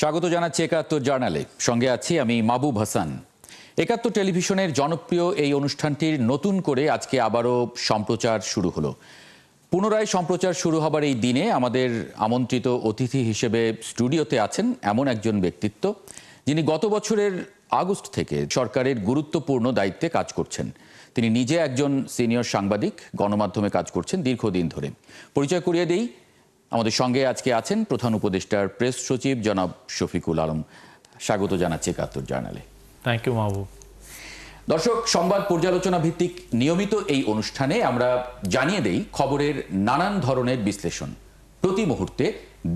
স্বাগত জানাচ্ছি একাত্তর জার্নালে। সঙ্গে আছি আমি মাহবুব হাসান। একাত্তর টেলিভিশনের জনপ্রিয় এই অনুষ্ঠানটির নতুন করে আজকে আবারও সম্প্রচার শুরু হলো। পুনরায় সম্প্রচার শুরু হবার এই দিনে আমাদের আমন্ত্রিত অতিথি হিসেবে স্টুডিওতে আছেন এমন একজন ব্যক্তিত্ব, যিনি গত বছরের আগস্ট থেকে সরকারের গুরুত্বপূর্ণ দায়িত্বে কাজ করছেন। তিনি নিজে একজন সিনিয়র সাংবাদিক, গণমাধ্যমে কাজ করছেন দীর্ঘদিন ধরে। পরিচয় করিয়ে দেই, আমাদের সঙ্গে আজকে আছেন প্রধান উপদেষ্টার প্রেস সচিব জনাব শফিকুল আলম। স্বাগত জানাচ্ছি একাত্তর জার্নালে। থ্যাংক ইউ মাহবুব। দর্শক, সংবাদ পর্যালোচনা ভিত্তিক নিয়মিত এই অনুষ্ঠানে আমরা জানিয়ে দেই খবরের নানান ধরনের বিশ্লেষণ। প্রতি মুহূর্তে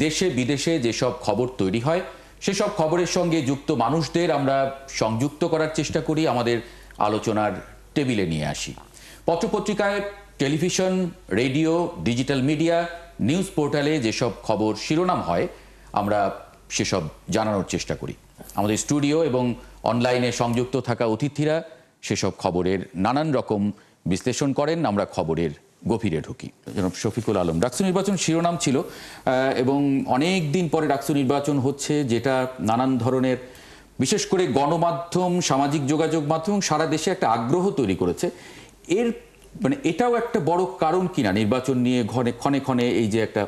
দেশে বিদেশে যেসব খবর তৈরি হয় সেসব খবরের সঙ্গে যুক্ত মানুষদের আমরা সংযুক্ত করার চেষ্টা করি, আমাদের আলোচনার টেবিলে নিয়ে আসি। পত্রপত্রিকায়, television, radio, digital media, news পোর্টালে যেসব খবর শিরোনাম হয় আমরা সেসব জানানোর চেষ্টা করি। আমাদের স্টুডিও এবং অনলাইনে সংযুক্ত থাকা অতিথিরা সেসব খবরের নানান রকম বিশ্লেষণ করেন। আমরা খবরের গভীরে ঢুকি। জনাব শফিকুল আলম, ডাকসু নির্বাচন শিরোনাম ছিল এবং অনেক দিন পরে ডাকসু নির্বাচন হচ্ছে, যেটা নানান ধরনের, বিশেষ করে গণমাধ্যম, সামাজিক যোগাযোগ মাধ্যম সারা দেশে একটা আগ্রহ তৈরি করেছে। এর এটাও একটা বড় কারণ কিনা নির্বাচন নিয়ে ক্ষণে ক্ষণে এই যে একটা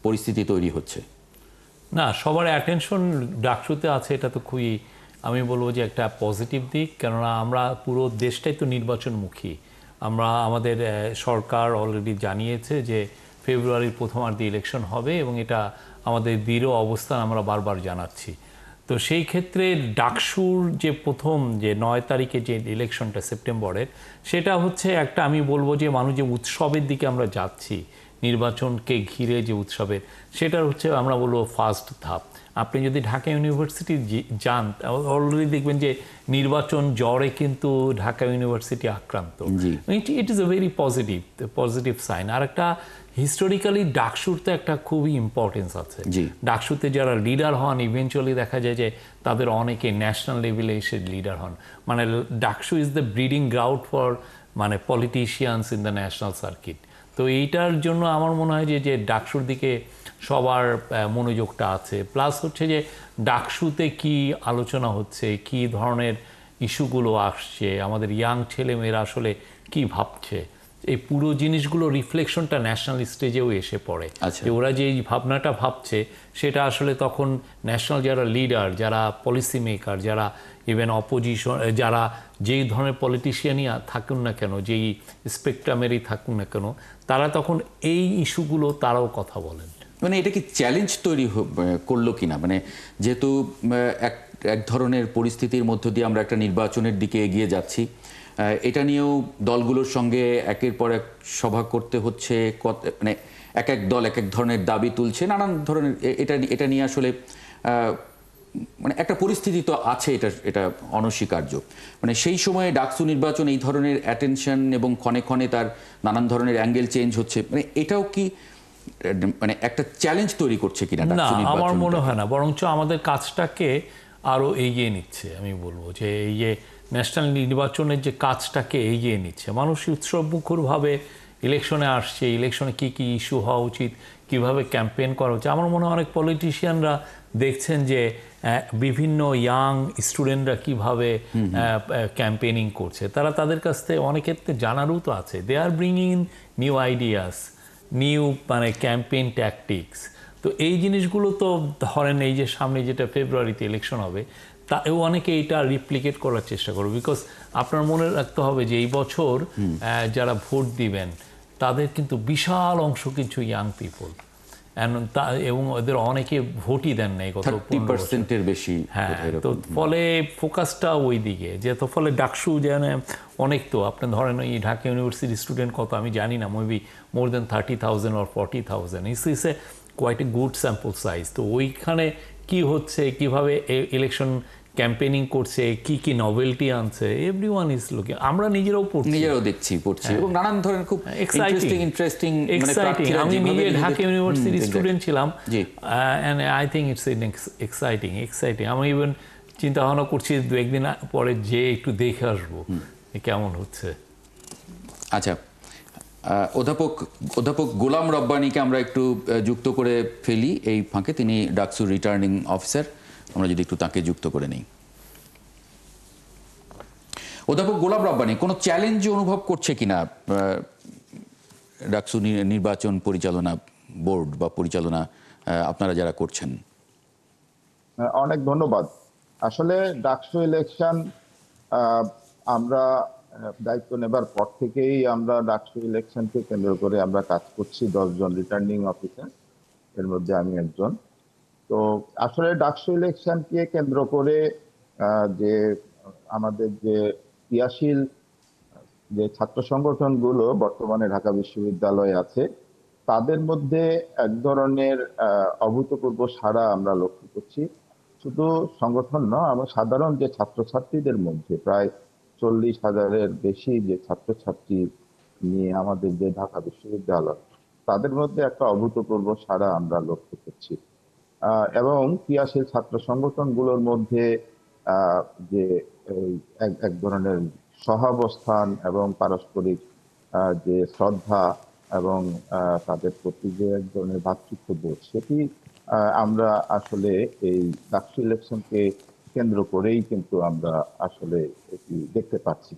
পরিস্থিতি তৈরি হচ্ছে? না, সবার অ্যাটেনশন ডাকসুতে আছে, এটা তো খুবই, আমি বলবো যে একটা পজিটিভ দিক। কেননা আমরা পুরো দেশটাই তো নির্বাচনমুখী। আমাদের সরকার অলরেডি জানিয়েছে যে ফেব্রুয়ারির প্রথমার্ধে ইলেকশন হবে এবং এটা আমাদের দৃঢ় অবস্থান আমরা বারবার জানাচ্ছি। তো সেই ক্ষেত্রে ডাকসুর যে প্রথম যে 9 তারিখে যে ইলেকশনটা সেপ্টেম্বরের, সেটা হচ্ছে একটা, আমি বলবো যে মানুষ যে উৎসবের দিকে আমরা যাচ্ছি, নির্বাচনকে ঘিরে যে উৎসবের, সেটা হচ্ছে আমরা বলবো ফার্স্ট ধাপ। আপনি যদি ঢাকা ইউনিভার্সিটি যান, অলরেডি দেখবেন যে নির্বাচন জ্বরে কিন্তু ঢাকা ইউনিভার্সিটি আক্রান্ত। It is a very positive sign. আর একটা হিস্টোরিক্যালি ডাকসুতে একটা খুবই ইম্পর্টেন্স আছে। ডাকসুতে যারা লিডার হন, ইভেনচুয়ালি দেখা যায় যে তাদের অনেকে ন্যাশনাল লেভেলে এসে লিডার হন। মানে DUCSU is the breeding ground for politicians in the national circuit. তো এইটার জন্য আমার মনে হয় যে ডাকসুর দিকে সবার মনোযোগটা আছে। প্লাস হচ্ছে যে ডাকসুতে কি আলোচনা হচ্ছে, কি ধরনের ইস্যুগুলো আসছে, আমাদের ইয়াং ছেলেমেয়েরা আসলে কি ভাবছে, এই পুরো জিনিসগুলো রিফ্লেকশনটা ন্যাশনাল স্টেজেও এসে পড়ে। যে ওরা যে এই ভাবনাটা ভাবছে সেটা আসলে তখন ন্যাশনাল যারা লিডার, যারা পলিসি মেকার, যারা ইভেন অপোজিশন, যারা যেই ধরনের পলিটিশিয়ানই থাকুন না কেন, যেই স্পেকট্রামেরই থাকুন না কেন, তারা তখন এই ইস্যুগুলো তারাও কথা বলেন। এটা কি চ্যালেঞ্জ তৈরি করলো কিনা? যেহেতু এক ধরনের পরিস্থিতির মধ্য দিয়ে আমরা একটা নির্বাচনের দিকে এগিয়ে যাচ্ছি, এটা নিয়েও দলগুলোর সঙ্গে একের পর এক সভা করতে হচ্ছে, এক এক দল এক এক ধরনের দাবি তুলছে, নানান ধরনের, এটা নিয়ে আসলে একটা পরিস্থিতি তো আছে, এটা অনস্বীকার্য। সেই সময়ে ডাকসু নির্বাচন এই ধরনের অ্যাটেনশন এবং ক্ষণে ক্ষণে তার নানান ধরনের অ্যাঙ্গেল চেঞ্জ হচ্ছে, এটাও কি একটা চ্যালেঞ্জ তৈরি করছে কিনা? না, আমার মনে হয় না, বরঞ্চ আমাদের কাজটাকে আরো এগিয়ে নিচ্ছে। আমি বলবো যে এই যে ন্যাশনাল নির্বাচনের যে কাজটাকে এগিয়ে নিচ্ছে, মানুষ উৎসবমুখরভাবে ইলেকশনে আসছে, ইলেকশনে কি কি ইস্যু হওয়া উচিত, কিভাবে ক্যাম্পেইন করা উচিত। আমার মনে হয় অনেক পলিটিশিয়ানরা দেখছেন যে বিভিন্ন ইয়াং স্টুডেন্টরা কিভাবে ক্যাম্পেইনিং করছে, তারা তাদের কাছ থেকে অনেক ক্ষেত্রে জানারও তো আছে। They are bringing in new ideas, new campaign tactics. তো এই জিনিসগুলো তো ধরেন এই যে সামনে যেটা ফেব্রুয়ারিতে ইলেকশন হবে, তাও অনেকে এটা রিপ্লিকেট করার চেষ্টা করবে। বিকজ আপনার মনে রাখতে হবে যে এই বছর যারা ভোট দিবেন তাদের কিন্তু বিশাল অংশ কিছু ইয়াং পিপল, এবং ওদের অনেকে ভোটই দেন নাই গত 30%-এর বেশি। হ্যাঁ, তো ফলে ফোকাসটা ওই দিকে, যে তো ফলে ডাকসু যেন অনেক, তো আপনি ধরেন এই ঢাকা ইউনিভার্সিটি স্টুডেন্ট কত আমি জানি না, maybe more than 30,000 or 40,000, is a quite a good sample size. তো ওইখানে কি হচ্ছে, কিভাবে ইলেকশন ক্যাম্পেইনিং করছে, কি কি নভেলটি আনছে, এভরিওয়ান ইজ লুকিং। আমরা নিজেরাও দেখছি, পড়ছি এবং নানান ধরনের খুব ইন্টারেস্টিং। আমি নিজে ঢাকা ইউনিভার্সিটি স্টুডেন্ট ছিলাম, and I think it's exciting. আমি ইভেন চিন্তা ভাবনা করছি 2-1 দিন পরে যে একটু দেখে আসবো কেমন হচ্ছে। আচ্ছা, অধ্যাপক গোলাম রব্বানীকে আমরা একটু যুক্ত করে ফেলি এই ফাঁকে। তিনি ডাকসুর রিটার্নিং অফিসার। আমরা যদি একটু তাকে যুক্ত করে নিই। অধ্যাপক গোলাম রব্বানী, কোনো চ্যালেঞ্জ অনুভব করছে কিনা ডাকসু নির্বাচন পরিচালনা বোর্ড বা পরিচালনা আপনারা যারা করছেন? অনেক ধন্যবাদ। আসলে ডাকসু ইলেকশন আমরা দায়িত্ব নেবার পর থেকেই আমরা ডাকসু ইলেকশনকে কেন্দ্র করে আমরা কাজ করছি। 10 জন রিটার্নিং অফিসার, এর মধ্যে আমি একজন। তো আসলে ডাকসু ইলেকশনকে কেন্দ্র করে যে আমাদের যে ক্রিয়াশীল যে ছাত্র সংগঠনগুলো বর্তমানে ঢাকা বিশ্ববিদ্যালয়ে আছে, তাদের মধ্যে এক ধরনের অভূতপূর্ব সাড়া আমরা লক্ষ্য করছি। শুধু সংগঠন নয়, আমরা সাধারণ যে ছাত্রছাত্রীদের মধ্যে প্রায় 40,000-এর বেশি যে ছাত্রছাত্রী নিয়ে আমাদের যে ঢাকা বিশ্ববিদ্যালয়, তাদের মধ্যে একটা অভূতপূর্ব সাড়া আমরা লক্ষ্য করছি। এবং ক্রিয়াশীল ছাত্র সংগঠনগুলোর মধ্যে যে এক ধরনের সহাবস্থান এবং পারস্পরিক যে শ্রদ্ধা এবং তাদের প্রতি যে এক ধরনের ভ্রাতৃত্ববোধ, সেটি আমরা আসলে এই ডাকসু ইলেকশনকে কেন্দ্র করেই কিন্তু আমরা আসলে এটি দেখতে পাচ্ছি।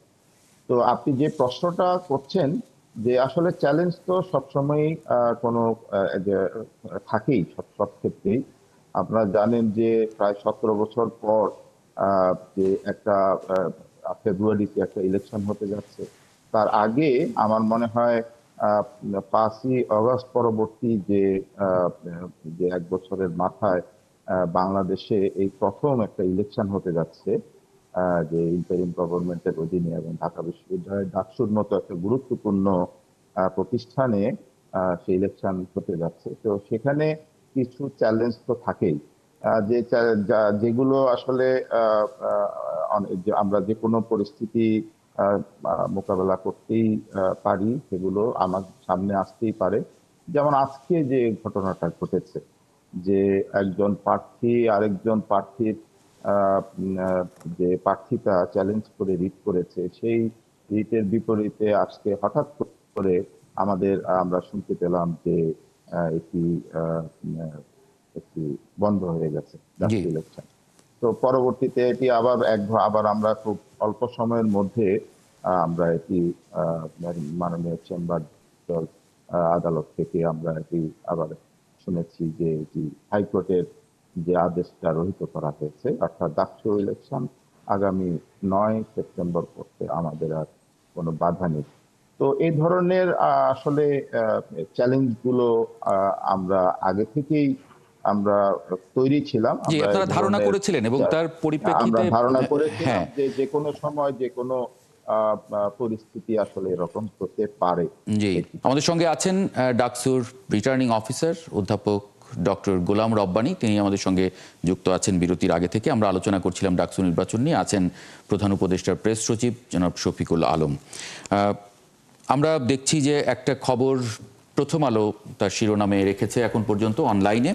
তো আপনি যে প্রশ্নটা করছেন, যে আসলে চ্যালেঞ্জ তো সবসময়ই কোনো যে থাকেই সব ক্ষেত্রেই। আপনারা জানেন যে প্রায় 17 বছর পর যে একটা ফেব্রুয়ারিতে একটা ইলেকশন হতে যাচ্ছে, তার আগে আমার মনে হয় 5ই অগস্ট পরবর্তী যে যে 1 বছরের মাথায় বাংলাদেশে এই প্রথম একটা ইলেকশন হতে যাচ্ছে, যে ইন্টারিম গভর্নমেন্টের অধীনে এবং ঢাকা বিশ্ববিদ্যালয়ের ডাকসুর মতো একটা গুরুত্বপূর্ণ প্রতিষ্ঠানে সেই ইলেকশন হতে যাচ্ছে। তো সেখানে কিছু চ্যালেঞ্জ তো থাকেই, যে যেগুলো আসলে আমরা যে কোনো পরিস্থিতি মোকাবেলা করতেই পারি, সেগুলো আমার সামনে আসতেই পারে। যেমন আজকে যে ঘটনাটা ঘটেছে, যে একজন প্রার্থী আরেকজন প্রার্থীর যে প্রার্থীতা চ্যালেঞ্জ করে রিট করেছে, সেই রিটের বিপরীতে আজকে হঠাৎ করে আমরা শুনতে পেলাম যে এটি একটি বন্ধ হয়ে গেছে ডাকসু ইলেকশন। তো পরবর্তীতে এটি আবার আমরা খুব অল্প সময়ের মধ্যে আমরা এটি মাননীয় চেম্বার আদালত থেকে আমরা এটি আবার শুনেছি যে এটি হাইকোর্টের যে আদেশটা রহিত করা হয়েছে, অর্থাৎ ডাকসু ইলেকশন আগামী 9 সেপ্টেম্বর করতে আমাদের আর কোনো বাধা নেই। তো এই ধরনের আসলে চ্যালেঞ্জগুলো আমরা আগে থেকেই আমরা তৈরি ছিলাম। আপনারা ধারণা করেছিলেন এবং তার পরিপ্রেক্ষিতে আমরা ধারণা করেছিলাম যে কোনো সময় যে কোনো পরিস্থিতি আসলে এরকম হতে পারে। জি, আমাদের সঙ্গে আছেন ডাকসুর রিটার্নিং অফিসার অধ্যাপক ডক্টর গোলাম রব্বানী, তিনি আমাদের সঙ্গে যুক্ত আছেন বিরতির আগে থেকে। আমরা আলোচনা করছিলাম ডাকসু নির্বাচন নিয়ে। আছেন প্রধান উপদেষ্টার প্রেস সচিব জনাব শফিকুল আলম। আমরা দেখছি যে একটা খবর প্রথম আলো তার শিরোনামে রেখেছে এখন পর্যন্ত অনলাইনে,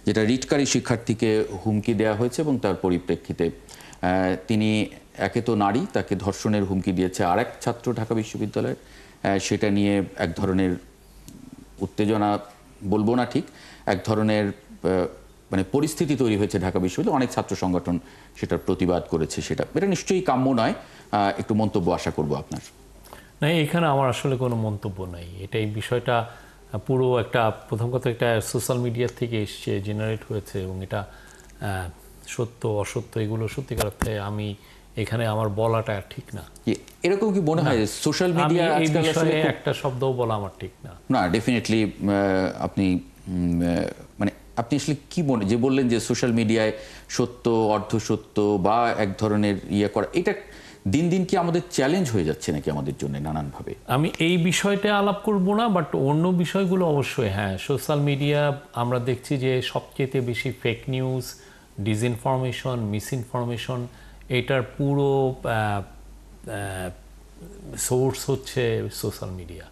যেটা রিটকারী শিক্ষার্থীকে হুমকি দেওয়া হয়েছে এবং তার পরিপ্রেক্ষিতে তিনি একে তো নারী, তাকে ধর্ষণের হুমকি দিয়েছে আরেক ছাত্র ঢাকা বিশ্ববিদ্যালয়ের। সেটা নিয়ে এক ধরনের উত্তেজনা বলবো না, ঠিক এক ধরনের মানে পরিস্থিতি তৈরি হয়েছে ঢাকা বিশ্ববিদ্যালয়ে। অনেক ছাত্র সংগঠন সেটার প্রতিবাদ করেছে। এটা নিশ্চয়ই কাম্য নয়। একটু মন্তব্য আশা করব আপনার। না, এখানে আমার আসলে কোনো মন্তব্য নাই। এই বিষয়টা পুরো একটা, প্রথম কথা, একটা সোশ্যাল মিডিয়া থেকে এসছে, জেনারেট হয়েছে, এবং এটা সত্য অসত্য এগুলো সত্যিকার অর্থে আমি এখানে আমার বলাটা ঠিক না। এরকম কি মনে হয় সোশ্যাল মিডিয়া এই বিষয়ে একটা শব্দও বলা আমার ঠিক না? না, ডেফিনেটলি আপনি মানে আপনি আসলে কি যে বললেন যে সোশ্যাল মিডিয়ায় সত্য অর্ধসত্য বা এক ধরনের করা, এটা দিন দিন কি আমাদের চ্যালেঞ্জ হয়ে যাচ্ছে নাকি আমাদের জন্য নানানভাবে? আমি এই বিষয়টা আলাপ করব না, বাট অন্য বিষয়গুলো অবশ্যই। হ্যাঁ, সোশ্যাল মিডিয়া আমরা দেখছি যে সবচেয়ে বেশি ফেক নিউজ, ডিসইনফরমেশন, মিসইনফরমেশন, এটার পুরো সোর্স হচ্ছে সোশ্যাল মিডিয়া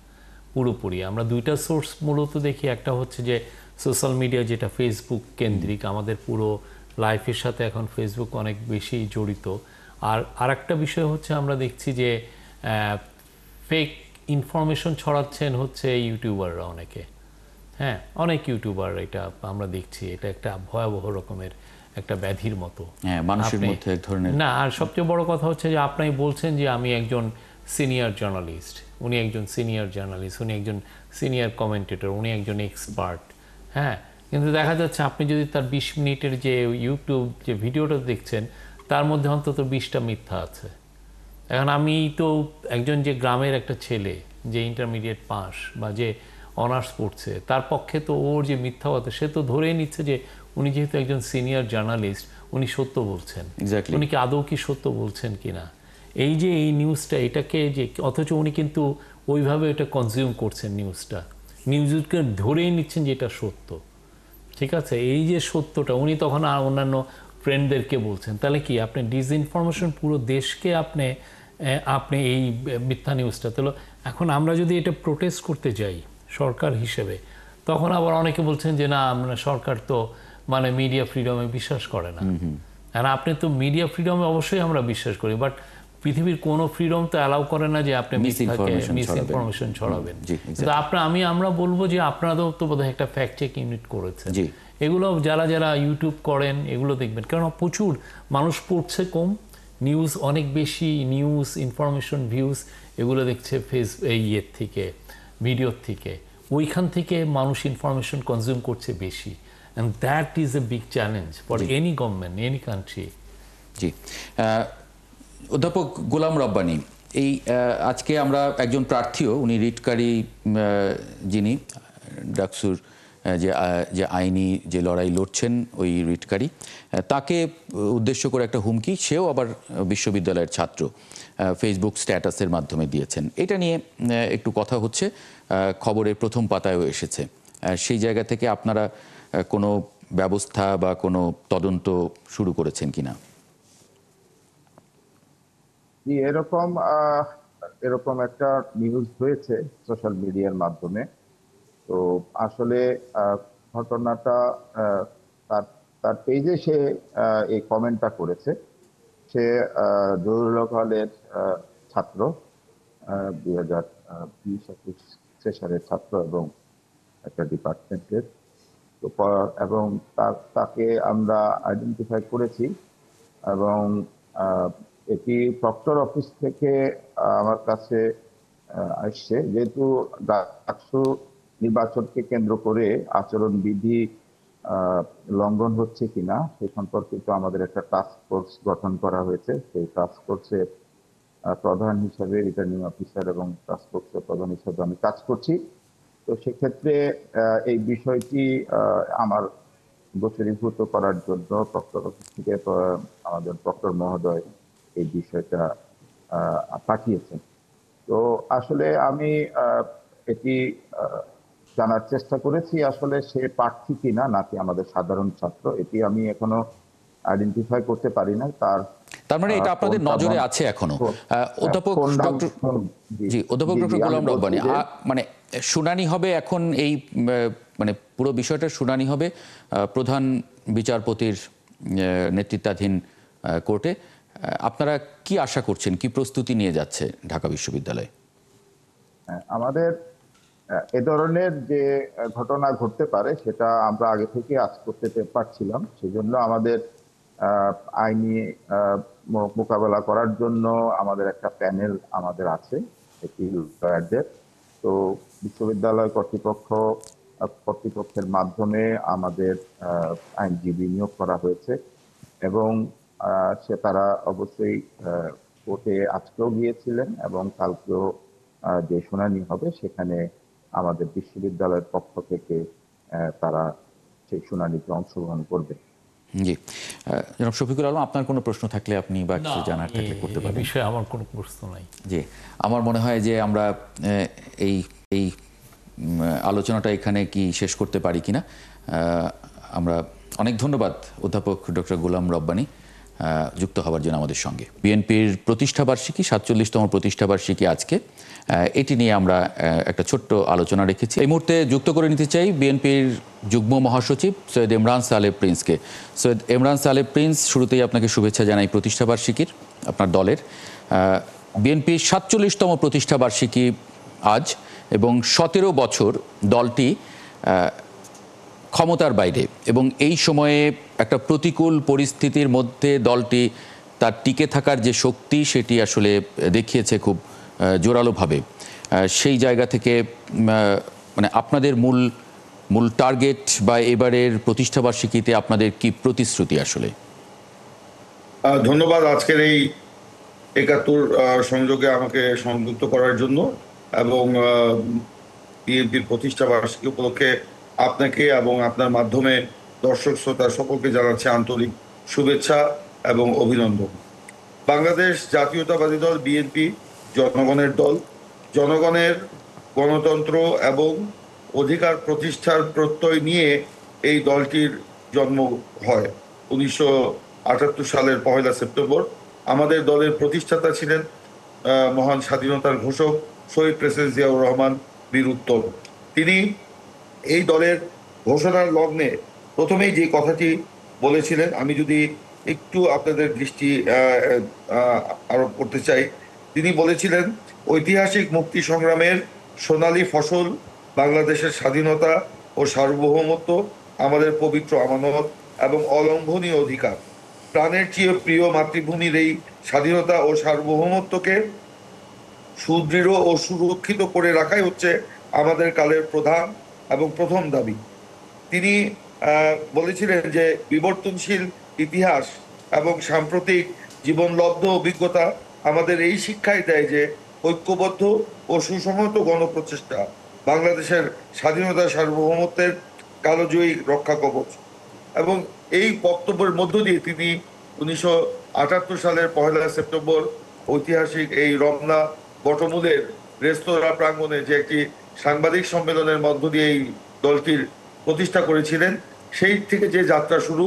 পুরোপুরি। আমরা দুইটা সোর্স মূলত দেখি। একটা হচ্ছে যে সোশ্যাল মিডিয়া, যেটা ফেসবুক কেন্দ্রিক, আমাদের পুরো লাইফের সাথে এখন ফেসবুক অনেক বেশি জড়িত। আর আরেকটা বিষয় হচ্ছে আমরা দেখছি যে ফেক ইনফরমেশন ছড়াচ্ছেন হচ্ছে ইউটিউবাররা অনেকে। হ্যাঁ, অনেক ইউটিউবার, এটা আমরা দেখছি। এটা একটা ভয়াবহ রকমের একটা ব্যাধির মতো। হ্যাঁ, মানুষের আপনি- মধ্যে এক ধরনের না, আর সবচেয়ে বড় কথা হচ্ছে যে আপনি বলছেন যে আমি একজন সিনিয়র জার্নালিস্ট, উনি একজন সিনিয়র জার্নালিস্ট, উনি একজন সিনিয়র কমেন্টেটর, উনি একজন এক্সপার্ট। হ্যাঁ, কিন্তু দেখা যাচ্ছে আপনি যদি তার 20 মিনিটের যে ইউটিউব যে ভিডিওটা দেখছেন তার মধ্যে অন্তত 20টা মিথ্যা আছে। এখন আমি তো একজন যে গ্রামের একটা ছেলে যে ইন্টারমিডিয়েট পাস বা যে অনার্স পড়ছে, তার পক্ষে তো ওর যে মিথ্যা কথা সে তো ধরেই নিচ্ছে যে উনি যেহেতু একজন সিনিয়র জার্নালিস্ট উনি সত্য বলছেন। Exactly. উনি কি আদৌ কি সত্য বলছেন কিনা, এই যে এই নিউজটা এটাকে যে অথচ উনি কিন্তু ওইভাবে এটা কনজিউম করছেন নিউজকে ধরেই নিচ্ছেন যে এটা সত্য। ঠিক আছে, এই যে সত্যটা উনি তখন আর অন্যান্য ফ্রেন্ডদেরকে বলছেন, তাহলে কি আপনি ডিসইনফরমেশন পুরো দেশকে আপনি আপনি এই মিথ্যা নিউজটা তাহলে এখন আমরা যদি এটা প্রোটেস্ট করতে যাই সরকার হিসেবে, তখন আবার অনেকে বলছেন যে না আমরা সরকার তো মানে মিডিয়া ফ্রিডমে বিশ্বাস করে না। আর আপনি তো মিডিয়া ফ্রিডমে অবশ্যই আমরা বিশ্বাস করি, বাট পৃথিবীর কোনো ফ্রিডম তো অ্যালাউ করে না যে আপনি Misinformation মিসইনফরমেশন ছড়াবেন। জি, কিন্তু আমরা বলবো যে আপনারাও তো বোধহয় একটা ফ্যাক্ট চেক ইউনিট করেছেন। জি। এগুলো যারা ইউটিউব করেন এগুলো দেখবেন, কারণ প্রচুর মানুষ পড়ছে কম, নিউজ অনেক বেশি, নিউজ ইনফরমেশন ভিউজ এগুলো দেখছে ইয়ের থেকে, ভিডিওর থেকে, ওইখান থেকে মানুষ ইনফরমেশন কনজিউম করছে বেশি। And that is a big challenge for any government, any country. জি। অধ্যাপক গোলাম রব্বানী, এই আজকে আমরা একজন প্রার্থীও, উনি রিটকারী যিনি ডাকসুর যে আইনি যে লড়াই লড়ছেন ওই রিটকারী, তাকে উদ্দেশ্য করে একটা হুমকি, সেও আবার বিশ্ববিদ্যালয়ের ছাত্র, ফেসবুক স্ট্যাটাসের মাধ্যমে দিয়েছেন। এটা নিয়ে একটু কথা হচ্ছে, খবরের প্রথম পাতায়ও এসেছে। সেই জায়গা থেকে আপনারা কোনো ব্যবস্থা বা কোনো তদন্ত শুরু করেছেন কিনা? জি, এরকম একটা নিউজ হয়েছে সোশ্যাল মিডিয়ার মাধ্যমে। তো আসলে ঘটনাটা তার তার পেজে সে এই কমেন্টটা করেছে। সে জহুরুল হলের ছাত্র, 2020-21 সেশনের ছাত্র এবং একটা ডিপার্টমেন্টের। তো এবং তাকে আমরা আইডেন্টিফাই করেছি এবং এটি প্রক্টর অফিস থেকে আমার কাছে আসছে। যেহেতু ডাকসু নির্বাচনকে কেন্দ্র করে আচরণবিধি লঙ্ঘন হচ্ছে কিনা সে সম্পর্কিত আমাদের একটা টাস্ক ফোর্স গঠন করা হয়েছে। সেই টাস্ক ফোর্সের প্রধান হিসাবে রিটার্নিং অফিসার এবং টাস্ক ফোর্সের প্রধান হিসাবে আমি কাজ করছি। তো সেক্ষেত্রে এই বিষয়টি আমার গোচরীভূত করার জন্য প্রক্টর অফিস থেকে আমাদের প্রক্টর মহোদয় এই বিষয়টা পাঠিয়েছেন। তো আসলে আমি এটি জানার চেষ্টা করেছি আসলে সে প্রার্থী কিনা নাকি আমাদের সাধারণ ছাত্র, এটি আমি এখনো আইডেন্টিফাই করতে পারি না। তার মানে এটা আপনাদের নজরে আছে এখনো। অধ্যাপক ডক্টর গোলাম রব্বানী, মানে শুনানি হবে এখন এই মানে পুরো বিষয়টা শুনানি হবে প্রধান বিচারপতির নেতৃত্বাধীন কোর্টে। আপনারা কি আশা করছেন, কি প্রস্তুতি নিয়ে যাচ্ছে ঢাকা বিশ্ববিদ্যালয়? আমাদের এ ধরনের যে ঘটনা ঘটতে পারে সেটা আমরা আগে থেকে আজ করতে পারছিলাম, সেজন্য আমাদের আইনি মোকাবেলা করার জন্য আমাদের একটা প্যানেল আমাদের আছে এটি লয়ারদের। তো বিশ্ববিদ্যালয় কর্তৃপক্ষের মাধ্যমে আমাদের আইনজীবী নিয়োগ করা হয়েছে এবং তারা অবশ্যই কোর্টে আজকেও গিয়েছিলেন এবং কালকেও যে শুনানি হবে সেখানে আমাদের বিশ্ববিদ্যালয়ের পক্ষ থেকে তারা সেই শুনানিতে অংশগ্রহণ করবে। জি, জনাব শফিকুল আলম, আপনার কোনো প্রশ্ন থাকলে আপনি বা কিছু জানার থাকলে করতে পারেন। বিষয়ে আমার কোনো প্রশ্ন নাই। জি, আমার মনে হয় যে আমরা এই আলোচনাটা এখানে কি শেষ করতে পারি কিনা। আমরা অনেক ধন্যবাদ অধ্যাপক ডক্টর গোলাম রব্বানী যুক্ত হওয়ার জন্য আমাদের সঙ্গে। বিএনপির প্রতিষ্ঠাবার্ষিকী, 47তম প্রতিষ্ঠাবার্ষিকী আজকে, এটি নিয়ে আমরা একটা ছোট্ট আলোচনা রেখেছি। এই মুহূর্তে যুক্ত করে নিতে চাই বিএনপির যুগ্ম মহাসচিব সৈয়দ এমরান সালেহ প্রিন্সকে। সৈয়দ এমরান সালেহ প্রিন্স, শুরুতেই আপনাকে শুভেচ্ছা জানাই প্রতিষ্ঠাবার্ষিকীর, আপনার দলের। বিএনপির 47তম প্রতিষ্ঠাবার্ষিকী আজ, এবং 17 বছর দলটি ক্ষমতার বাইরে, এবং এই সময়ে একটা প্রতিকূল পরিস্থিতির মধ্যে দলটি তার টিকে থাকার যে শক্তি সেটি আসলে দেখিয়েছে খুব জোরালোভাবে। সেই জায়গা থেকে মানে আপনাদের মূল টার্গেট বা এবারের প্রতিষ্ঠাবার্ষিকীতে আপনাদের কি প্রতিশ্রুতি আসলে? ধন্যবাদ আজকের এই ৭১ সংযোগে আমাকে সংযুক্ত করার জন্য, এবং বিএনপির প্রতিষ্ঠা বার্ষিকী উপলক্ষে আপনাকে এবং আপনার মাধ্যমে দর্শক শ্রোতা সকলকে জানাচ্ছি আন্তরিক শুভেচ্ছা এবং অভিনন্দন। বাংলাদেশ জাতীয়তাবাদী দল বিএনপি জনগণের দল। জনগণের গণতন্ত্র এবং অধিকার প্রতিষ্ঠার প্রত্যয় নিয়ে এই দলটির জন্ম হয় ১৯৭৮ সালের ১ সেপ্টেম্বর। আমাদের দলের প্রতিষ্ঠাতা ছিলেন মহান স্বাধীনতার ঘোষক শহীদ প্রেসিডেন্ট জিয়াউর রহমান বীর উত্তম। তিনি এই দলের ঘোষণার লগ্নে প্রথমেই যে কথাটি বলেছিলেন, আমি যদি একটু আপনাদের দৃষ্টি আরোপ করতে চাই। তিনি বলেছিলেন, ঐতিহাসিক মুক্তি সংগ্রামের সোনালী ফসল বাংলাদেশের স্বাধীনতা ও সার্বভৌমত্ব আমাদের পবিত্র আমানত এবং অলঙ্ঘনীয় অধিকার। প্রাণের চেয়ে প্রিয় মাতৃভূমির এই স্বাধীনতা ও সার্বভৌমত্বকে সুদৃঢ় ও সুরক্ষিত করে রাখাই হচ্ছে আমাদের কালের প্রধান এবং প্রথম দাবি। তিনি বলেছিলেন যে বিবর্তনশীল ইতিহাস এবং সাম্প্রতিক জীবনলব্ধ অভিজ্ঞতা আমাদের এই শিক্ষাই দেয় যে ঐক্যবদ্ধ ও সুসংহত গণপ্রচেষ্টা বাংলাদেশের স্বাধীনতা সার্বভৌমত্বের কালজয়ী রক্ষা কবচ। এবং এই বক্তব্যের মধ্য দিয়ে তিনি ১৯৭৮ সালের ১ সেপ্টেম্বর ঐতিহাসিক এই রমনা বটমূলের রেস্তোরাঁ প্রাঙ্গণে যে একটি সাংবাদিক সম্মেলনের মধ্য দিয়ে এই দলটির প্রতিষ্ঠা করেছিলেন, সেই থেকে যে যাত্রা শুরু,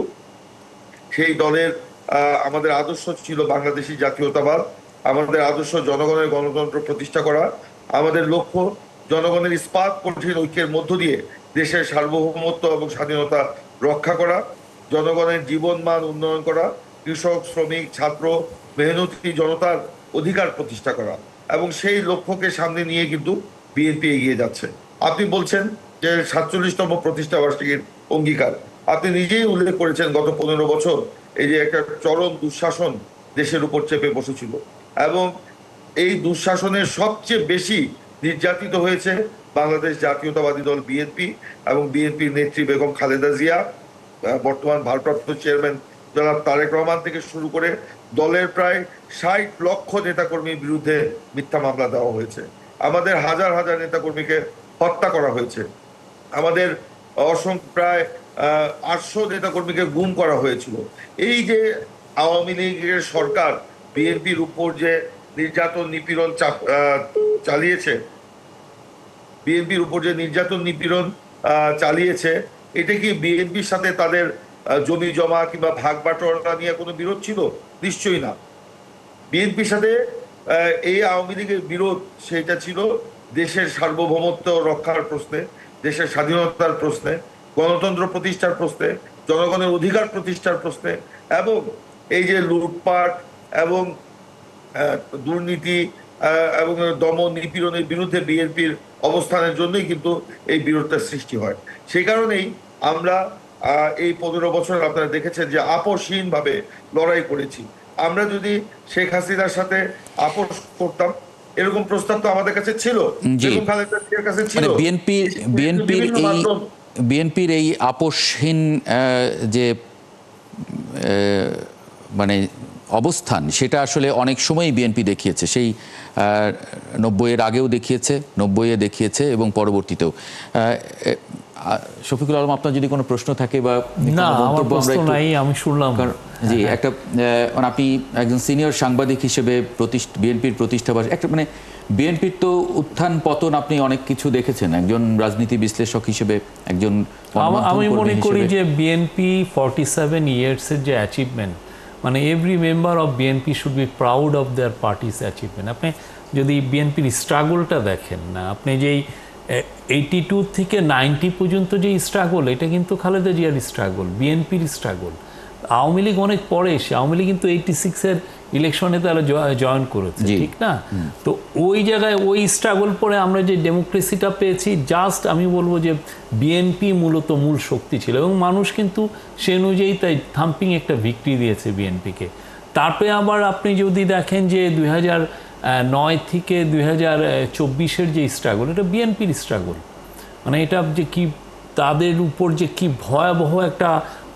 সেই দলের আমাদের আদর্শ ছিল বাংলাদেশি জাতীয়তাবাদ, আমাদের আদর্শ জনগণের গণতন্ত্র প্রতিষ্ঠা করা, আমাদের লক্ষ্য জনগণের ইস্পাত কঠিন ঐক্যের মধ্য দিয়ে দেশের সার্বভৌমত্ব এবং স্বাধীনতা রক্ষা করা, জনগণের জীবনমান উন্নয়ন করা, কৃষক, শ্রমিক, ছাত্র, মেহনতি জনতার অধিকার প্রতিষ্ঠা করা। এবং সেই লক্ষ্যকে সামনে নিয়ে কিন্তু বিএনপি এগিয়ে যাচ্ছে। আপনি বলছেন যে ৪৭তম প্রতিষ্ঠা বার্ষিকীর অঙ্গীকার, আপনি নিজেই উল্লেখ করেছেন গত ১৫ বছর এই যে একটা চরম দুঃশাসন দেশের উপর চেপে বসেছিল, এবং এই দুঃশাসনের সবচেয়ে বেশি নির্যাতিত হয়েছে বাংলাদেশ জাতীয়তাবাদী দল বিএনপি এবং বিএনপির নেত্রী বেগম খালেদা জিয়া, বর্তমান ভারপ্রাপ্ত চেয়ারম্যান জনাব তারেক রহমান থেকে শুরু করে দলের প্রায় ৬০ লক্ষ নেতাকর্মীর বিরুদ্ধে মিথ্যা মামলা দেওয়া হয়েছে। আমাদের হাজার হাজার নেতাকর্মীকে হত্যা করা হয়েছে। আমাদের অসংখ্য প্রায় ৮০০ নেতাকর্মীকে গুম করা হয়েছিল। এই যে আওয়ামী লীগের সরকার বিএনপির উপর যে নির্যাতন নিপীড়ন চালিয়েছে, এটা কি বিএনপির সাথে তাদের জমি জমা কিংবা ভাগ বাটোয়ারা নিয়ে কোনো বিরোধ ছিল? নিশ্চয়ই না। বিএনপির সাথে এই আওয়ামী লীগের বিরোধ সেটা ছিল দেশের সার্বভৌমত্ব রক্ষার প্রশ্নে, দেশের স্বাধীনতার প্রশ্নে, গণতন্ত্র প্রতিষ্ঠার প্রশ্নে, জনগণের অধিকার প্রতিষ্ঠার প্রশ্নে, এবং এই যে লুটপাট এবং দুর্নীতি এবং দমন নিপীড়নের বিরুদ্ধে বিএনপির অবস্থানের জন্যই কিন্তু এই বিরোধটার সৃষ্টি হয়। সেই কারণেই আমরা এই ১৫ বছর আপনারা দেখেছেন যে আপোষহীনভাবে লড়াই করেছি। আমরা যদি শেখ হাসিনার সাথে আপোষ করতাম, এরকম প্রস্তাব তো আমাদের কাছে ছিল, বিএনপির এই আপোষহীন যে মানে অবস্থান, সেটা আসলে অনেক সময় বিএনপি দেখিয়েছে। সেই ৯০-এর আগেও দেখিয়েছে, ৯০-এ দেখিয়েছে এবং পরবর্তীতেও। শফিকুল আলম, আপনার যদি কোনো প্রশ্ন থাকে বা না, আমার প্রশ্ন নাই, আমি শুনলাম। জি, একটা মানে আপনি একজন সিনিয়র সাংবাদিক হিসেবে বিএনপির প্রতিষ্ঠা একটা মানে বিএনপির তো উত্থান পতন আপনি অনেক কিছু দেখেছেন একজন রাজনীতি বিশ্লেষক হিসেবে, একজন আমি মনে করি যে বিএনপি 47 ইয়ার্সের যে অ্যাচিভমেন্ট, মানে every member of BNP should be proud of their parties achievement. আপনি যদি বিএনপির স্ট্রাগলটা দেখেন না, আপনি যেই 82 থেকে 90 পর্যন্ত যে স্ট্রাগল, এটা কিন্তু খালেদা জিয়ার স্ট্রাগল, বিএনপির স্ট্রাগল। আওয়ামী লীগ অনেক পরে এসে, আওয়ামী লীগ কিন্তু 86-এর ইলেকশনে তারা জয়েন করেছে, জি। ঠিক না? তো ওই জায়গায় ওই স্ট্রাগল পরে আমরা যে ডেমোক্রেসিটা পেয়েছি, জাস্ট আমি বলবো যে বিএনপি মূলত মূল শক্তি ছিল, এবং মানুষ কিন্তু সে অনুযায়ী তাই থাম্পিং একটা ভিক্টরি দিয়েছে বিএনপিকে। তারপরে আবার আপনি যদি দেখেন যে 2009 থেকে 2024-এর যে স্ট্রাগল, এটা বিএনপির স্ট্রাগল। মানে এটা যে কি তাদের উপর যে কি ভয়াবহ একটা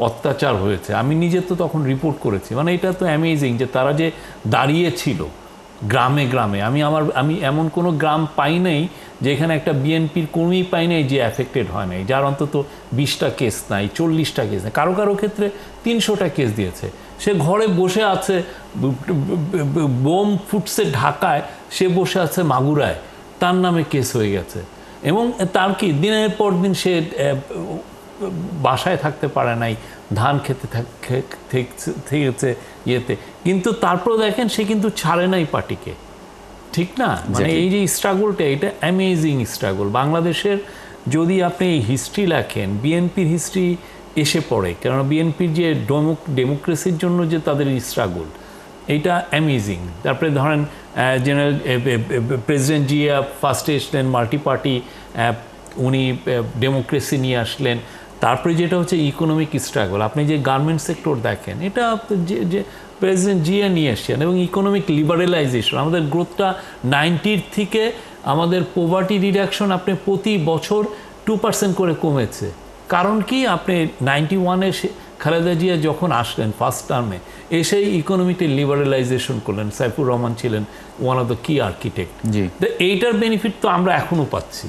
অত্যাচার হয়েছে, আমি নিজে তো তখন রিপোর্ট করেছি। মানে এটা তো অ্যামেজিং যে তারা যে দাঁড়িয়েছিল গ্রামে গ্রামে। আমি এমন কোনো গ্রাম পাই নাই যেখানে একটা বিএনপির কর্মী পাই নাই যে অ্যাফেক্টেড হয় নাই, যার অন্তত 20টা কেস নাই, 40টা কেস নাই, কারো কারো ক্ষেত্রে 300টা কেস দিয়েছে। সে ঘরে বসে আছে, বোম ফুটছে ঢাকায়, সে বসে আছে মাগুরায়, তার নামে কেস হয়ে গেছে। এবং তার কি দিনের পর দিন সে বাসায় থাকতে পারে নাই, ধান খেতে থেকেছে ইয়েতে, কিন্তু তারপর দেখেন সে কিন্তু ছাড়ে নাই পার্টিকে, ঠিক না? মানে এই যে স্ট্রাগলটা, এটা অ্যামেজিং স্ট্রাগল। বাংলাদেশের যদি আপনি হিস্ট্রি লেখেন, বিএনপির হিস্ট্রি এসে পড়ে, কারণ বিএনপির যে ডেমোক্রেসির জন্য যে তাদের স্ট্রাগল, এইটা অ্যামেজিং। তারপরে ধরেন জেনারেল প্রেসিডেন্ট জিয়া ফার্স্টে এসলেন, মাল্টি পার্টি উনি ডেমোক্রেসি নিয়ে আসলেন। তারপরে যেটা হচ্ছে ইকোনমিক স্ট্রাগল, আপনি যে গার্মেন্ট সেক্টর দেখেন, এটা যে প্রেসিডেন্ট জিয়া নিয়ে আসছেন, এবং ইকোনমিক লিবারেলাইজেশন, আমাদের গ্রোথটা 90-র থেকে আমাদের পোভার্টি রিডাকশন আপনি প্রতি বছর 2% করে কমেছে। কারণ কি, আপনি 91-এ খালেদা জিয়া যখন আসলেন ফার্স্ট টার্মে, এসেই ইকোনমিতে লিবারেলাইজেশন করলেন, সাইফুর রহমান ছিলেন ওয়ান অফ দ্য কি আর্কিটেক্ট। তো এইটার বেনিফিট তো আমরা এখনও পাচ্ছি।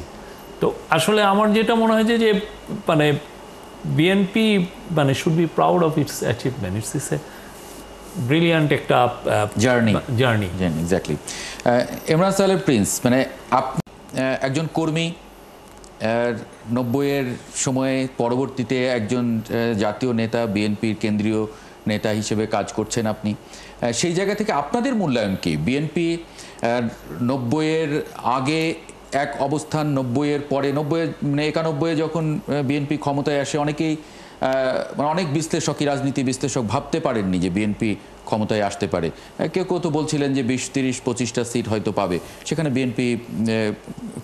তো আসলে আমার যেটা মনে হয় যে মানে বিএনপি মানে should be proud of its achievement, it's a brilliant একটা জার্নি। এক্স্যাক্টলি। ইমরান সাহেব প্রিন্স, মানে আপনি একজন কর্মী, 90-এর সময়ে পরবর্তীতে একজন জাতীয় নেতা, বিএনপির কেন্দ্রীয় নেতা হিসেবে কাজ করছেন আপনি। সেই জায়গা থেকে আপনাদের মূল্যায়ন কি? বিএনপি 90-এর আগে এক অবস্থান, 90-এর পরে, 91-এ যখন বিএনপি ক্ষমতায় আসে, অনেকেই অনেক বিশ্লেষকই, রাজনীতি বিশ্লেষক ভাবতে পারেননি যে বিএনপি ক্ষমতায় আসতে পারে। কেউ কেউ তো বলছিলেন যে 20, 30, 25টা সিট হয়তো পাবে, সেখানে বিএনপি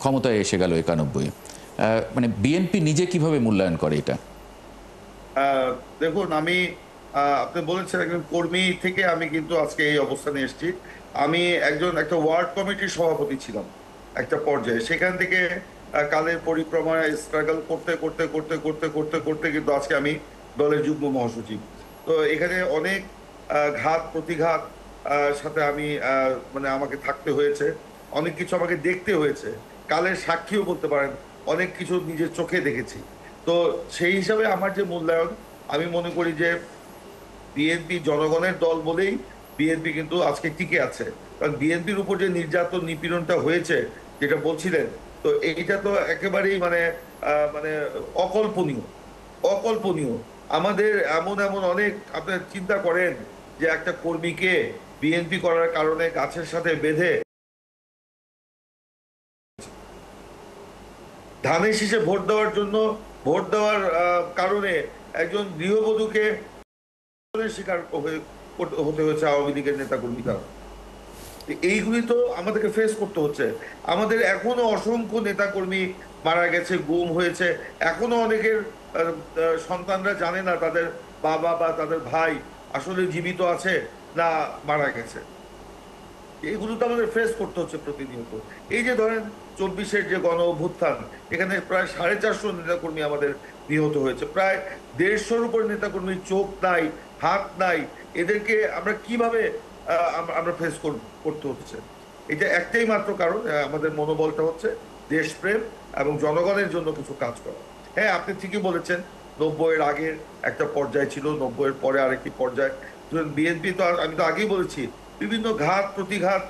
ক্ষমতায় এসে গেল 91-এ। মানে বিএনপি নিজে কিভাবে মূল্যায়ন করে এটা? দেখুন, আপনি বলেছেন একজন কর্মী থেকে আমি কিন্তু আজকে এই অবস্থানে এসেছি। আমি একটা ওয়ার্ড কমিটির সভাপতি ছিলাম একটা পর্যায়ে, সেখান থেকে কালের পরিক্রমায় স্ট্রাগল করতে করতে করতে করতে করতে করতে কিন্তু আজকে আমি দলের যুগ্ম মহাসচিব। তো এখানে অনেক ঘাত প্রতিঘাত সাথে আমি মানে আমাকে থাকতে হয়েছে, অনেক কিছু আমাকে দেখতে হয়েছে, কালের সাক্ষীও বলতে পারেন, অনেক কিছু নিজের চোখে দেখেছি। তো সেই হিসাবে আমার যে মূল্যায়ন, আমি মনে করি যে বিএনপি জনগণের দল বলেই বিএনপি কিন্তু আজকে টিকে আছে। কারণ বিএনপির উপর যে নির্যাতন নিপীড়নটা হয়েছে যেটা বলছিলেন, তো এইটা তো একেবারেই মানে মানে অকল্পনীয়, অকল্পনীয়। আমাদের এমন এমন অনেক, আপনার চিন্তা করেন যে একটা কর্মীকে বিএনপি করার কারণে গাছের সাথে বেঁধে ধানের শীষে ভোট দেওয়ার জন্য, ভোট দেওয়ার কারণে একজন গৃহবধূকে শিকার হতে হয়েছে আওয়ামী লীগের নেতা কর্মীরা। এইগুলি তো আমাদেরকে ফেস করতে হচ্ছে। আমাদের এখনো অসংখ্য নেতাকর্মী মারা গেছে, গুম হয়েছে, এখনো অনেকের সন্তানরা জানে না তাদের বাবা বা তাদের ভাই আসলে জীবিত আছে না মারা গেছে। এইগুলো তো আমাদের ফেস করতে হচ্ছে প্রতিনিয়ত। এই যে ধরেন 24-এর যে গণ অভ্যুত্থান, এখানে প্রায় 450 নেতাকর্মী আমাদের নিহত হয়েছে, প্রায় 150-র উপর নেতাকর্মীর চোখ নাই, হাত নাই। এদেরকে আমরা কিভাবে আমরা ফেস করতে হচ্ছে? এটা একটাই মাত্র কারণ, আমাদের মনোবলটা হচ্ছে দেশপ্রেম এবং জনগণের জন্য কিছু কাজ করা। হ্যাঁ, আপনি ঠিকই বলেছেন, 90-এর আগের একটা পর্যায় ছিল, 90-এর পরে আরেকটি পর্যায়। বিএনপি তো, আমি তো আগেই বলেছি, বিভিন্ন ঘাত প্রতিঘাত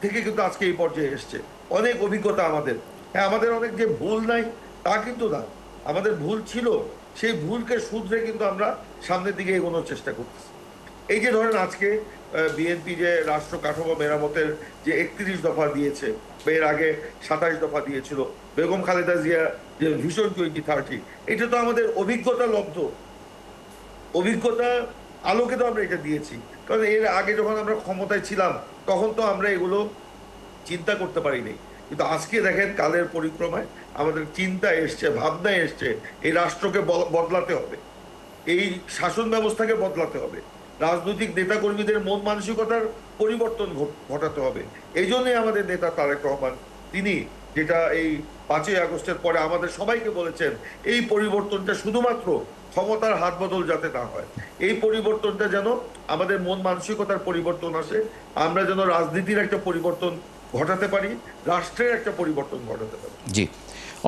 থেকে কিন্তু আজকে এই পর্যায়ে এসছে। অনেক অভিজ্ঞতা আমাদের। হ্যাঁ, আমাদের অনেক যে ভুল নাই তা কিন্তু না, আমাদের ভুল ছিল, সেই ভুলকে শুধরে কিন্তু আমরা সামনের দিকে এগোনোর চেষ্টা করতেছি। এই যে ধরেন আজকে বিএনপি যে রাষ্ট্র কাঠামো মেরামতের যে 31 দফা দিয়েছে, এর আগে 27 দফা দিয়েছিল, বেগম খালেদা জিয়া যে ভিশন 2030, এটা তো আমাদের অভিজ্ঞতা লব্ধ। অভিজ্ঞতা আলোকে তো আমরা এটা দিয়েছি, কারণ এর আগে যখন আমরা ক্ষমতায় ছিলাম তখন তো আমরা এগুলো চিন্তা করতে পারিনি। কিন্তু আজকে দেখেন কালের পরিক্রমায় আমাদের চিন্তা এসছে, ভাবনা এসছে, এই রাষ্ট্রকে বদলাতে হবে, এই শাসন ব্যবস্থাকে বদলাতে হবে, রাজনৈতিক নেতাকর্মীদের মন মানসিকতার পরিবর্তন ঘটাতে হবে। এই জন্যই আমাদের নেতা তারেক রহমান, তিনি যেটা এই 5ই আগস্টের পরে আমাদের সবাইকে বলেছেন, এই পরিবর্তনটা শুধুমাত্র ক্ষমতার হাত বদল যাতে না হয়, এই পরিবর্তনটা যেন আমাদের মন মানসিকতার পরিবর্তন আসে, আমরা যেন রাজনীতির একটা পরিবর্তন ঘটাতে পারি, রাষ্ট্রের একটা পরিবর্তন ঘটাতে পারি। জি,